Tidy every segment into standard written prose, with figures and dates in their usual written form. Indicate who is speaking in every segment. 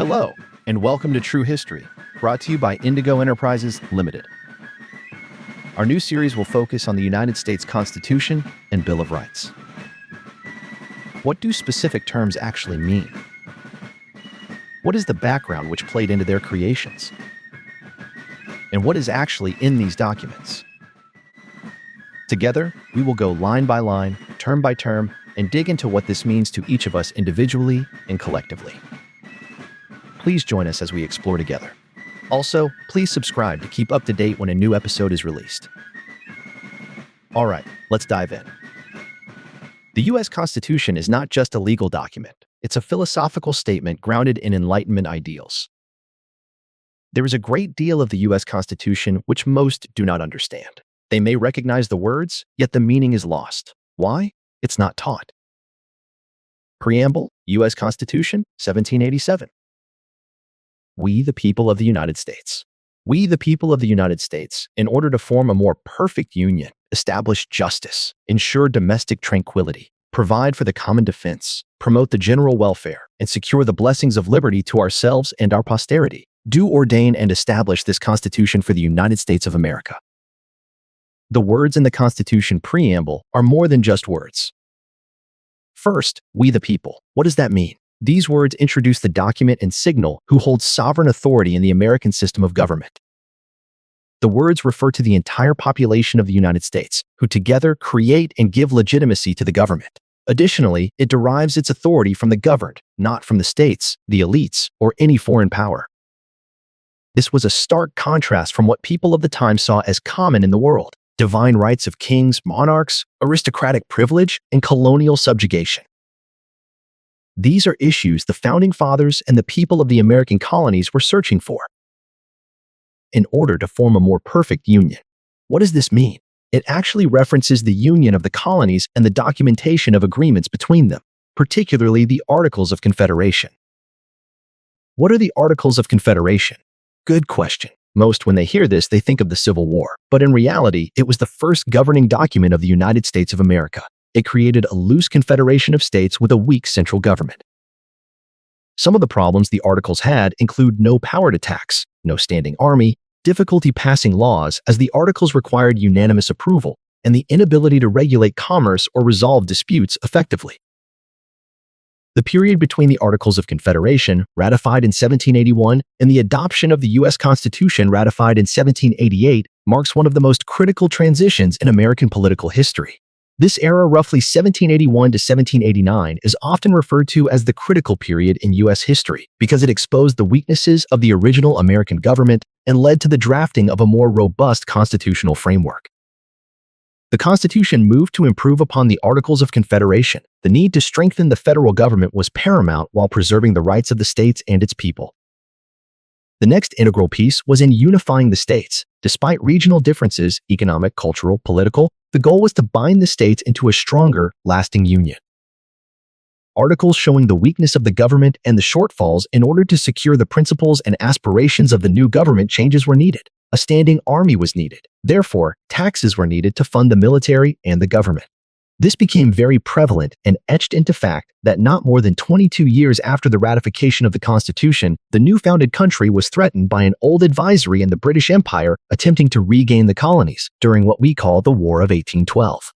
Speaker 1: Hello, and welcome to True History, brought to you by Indigo-Enterprises Limited. Our new series will focus on the United States Constitution and Bill of Rights. What do specific terms actually mean? What is the background which played into their creations? And what is actually in these documents? Together, we will go line by line, term by term, and dig into what this means to each of us individually and collectively. Please join us as we explore together. Also, please subscribe to keep up to date when a new episode is released. All right, let's dive in. The U.S. Constitution is not just a legal document. It's a philosophical statement grounded in Enlightenment ideals. There is a great deal of the U.S. Constitution which most do not understand. They may recognize the words, yet the meaning is lost. Why? It's not taught. Preamble, U.S. Constitution, 1787. We, the people of the United States. We, the people of the United States, in order to form a more perfect union, establish justice, ensure domestic tranquility, provide for the common defense, promote the general welfare, and secure the blessings of liberty to ourselves and our posterity, do ordain and establish this Constitution for the United States of America. The words in the Constitution preamble are more than just words. First, we the people. What does that mean? These words introduce the document and signal who holds sovereign authority in the American system of government. The words refer to the entire population of the United States, who together create and give legitimacy to the government. Additionally, it derives its authority from the governed, not from the states, the elites, or any foreign power. This was a stark contrast from what people of the time saw as common in the world: divine rights of kings, monarchs, aristocratic privilege, and colonial subjugation. These are issues the Founding Fathers and the people of the American colonies were searching for in order to form a more perfect union. What does this mean? It actually references the union of the colonies and the documentation of agreements between them, particularly the Articles of Confederation. What are the Articles of Confederation? Good question. Most, when they hear this, they think of the Civil War, but in reality, it was the first governing document of the United States of America. It created a loose confederation of states with a weak central government. Some of the problems the Articles had include no power to tax, no standing army, difficulty passing laws as the Articles required unanimous approval, and the inability to regulate commerce or resolve disputes effectively. The period between the Articles of Confederation, ratified in 1781, and the adoption of the U.S. Constitution, ratified in 1788, marks one of the most critical transitions in American political history. This era, roughly 1781 to 1789, is often referred to as the critical period in U.S. history because it exposed the weaknesses of the original American government and led to the drafting of a more robust constitutional framework. The Constitution moved to improve upon the Articles of Confederation. The need to strengthen the federal government was paramount while preserving the rights of the states and its people. The next integral piece was in unifying the states. Despite regional differences, economic, cultural, political, the goal was to bind the states into a stronger, lasting union. Articles showing the weakness of the government and the shortfalls in order to secure the principles and aspirations of the new government changes were needed. A standing army was needed. Therefore, taxes were needed to fund the military and the government. This became very prevalent and etched into fact that not more than 22 years after the ratification of the Constitution, the new founded country was threatened by an old advisory in the British Empire attempting to regain the colonies during what we call the War of 1812.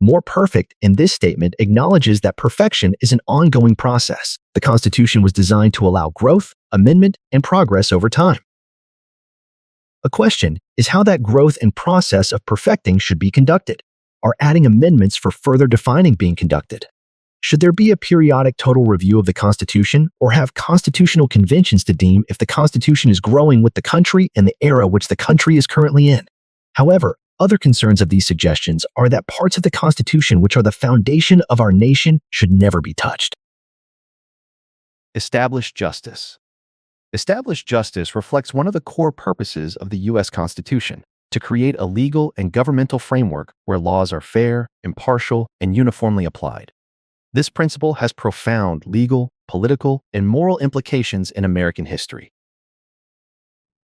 Speaker 1: More perfect in this statement acknowledges that perfection is an ongoing process. The Constitution was designed to allow growth, amendment, and progress over time. A question is how that growth and process of perfecting should be conducted. Are adding amendments for further defining being conducted? Should there be a periodic total review of the Constitution, or have constitutional conventions to deem if the Constitution is growing with the country and the era which the country is currently in? However, other concerns of these suggestions are that parts of the Constitution which are the foundation of our nation should never be touched. Establish justice. Established justice reflects one of the core purposes of the U.S. Constitution: to create a legal and governmental framework where laws are fair, impartial, and uniformly applied. This principle has profound legal, political, and moral implications in American history.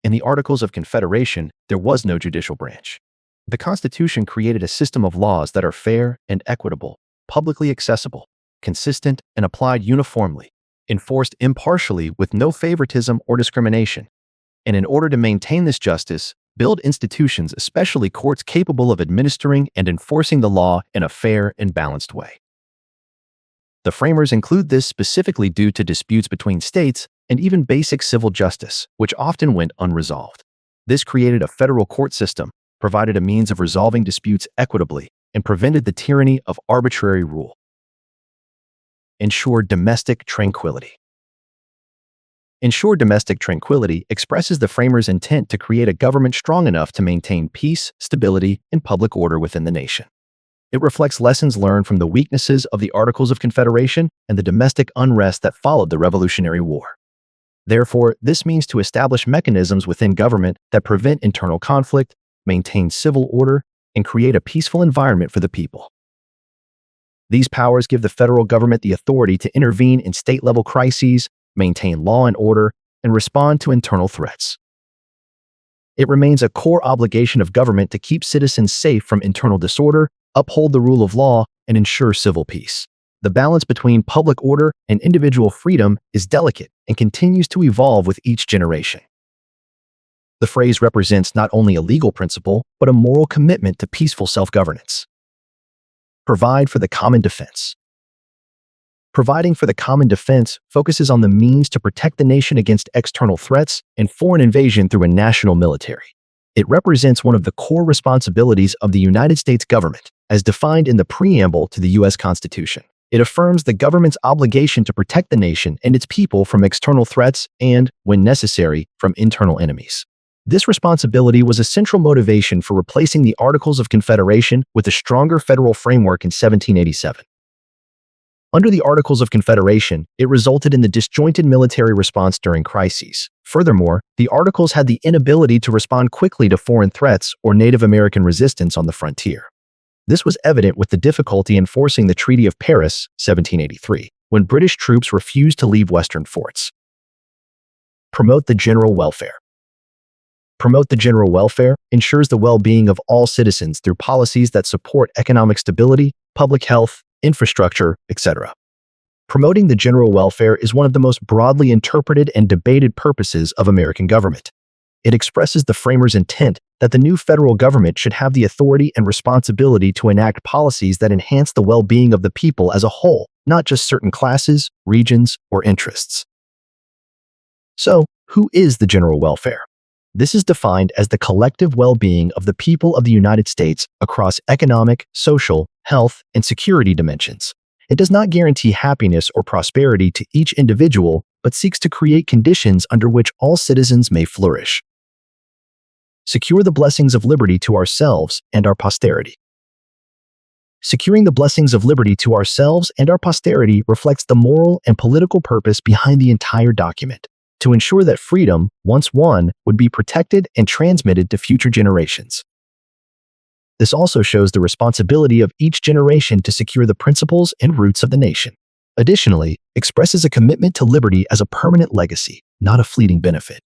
Speaker 1: In the Articles of Confederation, there was no judicial branch. The Constitution created a system of laws that are fair and equitable, publicly accessible, consistent, and applied uniformly. enforced impartially with no favoritism or discrimination. And in order to maintain this justice, build institutions, especially courts, capable of administering and enforcing the law in a fair and balanced way. The framers include this specifically due to disputes between states and even basic civil justice, which often went unresolved. This created a federal court system, provided a means of resolving disputes equitably, and prevented the tyranny of arbitrary rule. Ensure domestic tranquility. Ensure domestic tranquility expresses the framers' intent to create a government strong enough to maintain peace, stability, and public order within the nation. It reflects lessons learned from the weaknesses of the Articles of Confederation and the domestic unrest that followed the Revolutionary War. Therefore, this means to establish mechanisms within government that prevent internal conflict, maintain civil order, and create a peaceful environment for the people. These powers give the federal government the authority to intervene in state-level crises, maintain law and order, and respond to internal threats. It remains a core obligation of government to keep citizens safe from internal disorder, uphold the rule of law, and ensure civil peace. The balance between public order and individual freedom is delicate and continues to evolve with each generation. The phrase represents not only a legal principle, but a moral commitment to peaceful self-governance. Provide for the common defense. Providing for the common defense focuses on the means to protect the nation against external threats and foreign invasion through a national military. It represents one of the core responsibilities of the United States government, as defined in the Preamble to the U.S. Constitution. It affirms the government's obligation to protect the nation and its people from external threats and, when necessary, from internal enemies. This responsibility was a central motivation for replacing the Articles of Confederation with a stronger federal framework in 1787. Under the Articles of Confederation, it resulted in the disjointed military response during crises. Furthermore, the Articles had the inability to respond quickly to foreign threats or Native American resistance on the frontier. This was evident with the difficulty enforcing the Treaty of Paris, 1783, when British troops refused to leave Western forts. Promote the general welfare. Promote the general welfare ensures the well-being of all citizens through policies that support economic stability, public health, infrastructure, etc. Promoting the general welfare is one of the most broadly interpreted and debated purposes of American government. It expresses the framers' intent that the new federal government should have the authority and responsibility to enact policies that enhance the well-being of the people as a whole, not just certain classes, regions, or interests. So, who is the general welfare? This is defined as the collective well-being of the people of the United States across economic, social, health, and security dimensions. It does not guarantee happiness or prosperity to each individual, but seeks to create conditions under which all citizens may flourish. Secure the blessings of liberty to ourselves and our posterity. Securing the blessings of liberty to ourselves and our posterity reflects the moral and political purpose behind the entire document, to ensure that freedom, once won, would be protected and transmitted to future generations. This also shows the responsibility of each generation to secure the principles and roots of the nation. Additionally, expresses a commitment to liberty as a permanent legacy, not a fleeting benefit.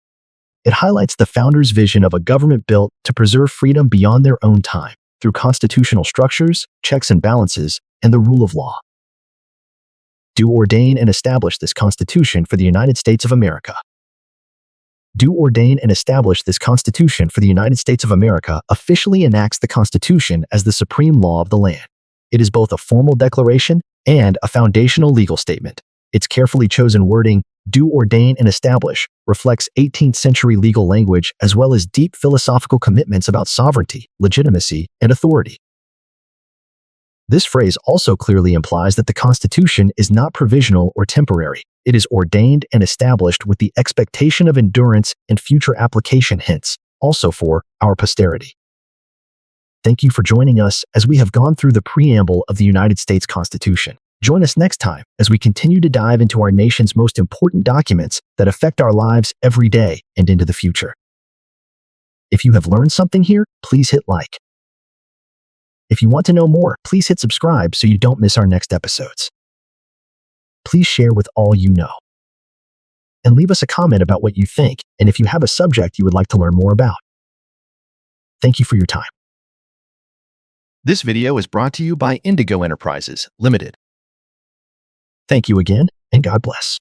Speaker 1: It highlights the founders' vision of a government built to preserve freedom beyond their own time, through constitutional structures, checks and balances, and the rule of law. Do ordain and establish this Constitution for the United States of America. Do ordain and establish this Constitution for the United States of America officially enacts the Constitution as the supreme law of the land. It is both a formal declaration and a foundational legal statement. Its carefully chosen wording, do ordain and establish, reflects 18th century legal language as well as deep philosophical commitments about sovereignty, legitimacy, and authority. This phrase also clearly implies that the Constitution is not provisional or temporary. It is ordained and established with the expectation of endurance and future application, hence, also for our posterity. Thank you for joining us as we have gone through the preamble of the United States Constitution. Join us next time as we continue to dive into our nation's most important documents that affect our lives every day and into the future. If you have learned something here, please hit like. If you want to know more, please hit subscribe so you don't miss our next episodes. Please share with all you know. And leave us a comment about what you think and if you have a subject you would like to learn more about. Thank you for your time. This video is brought to you by Indigo-Enterprises, Limited. Thank you again, and God bless.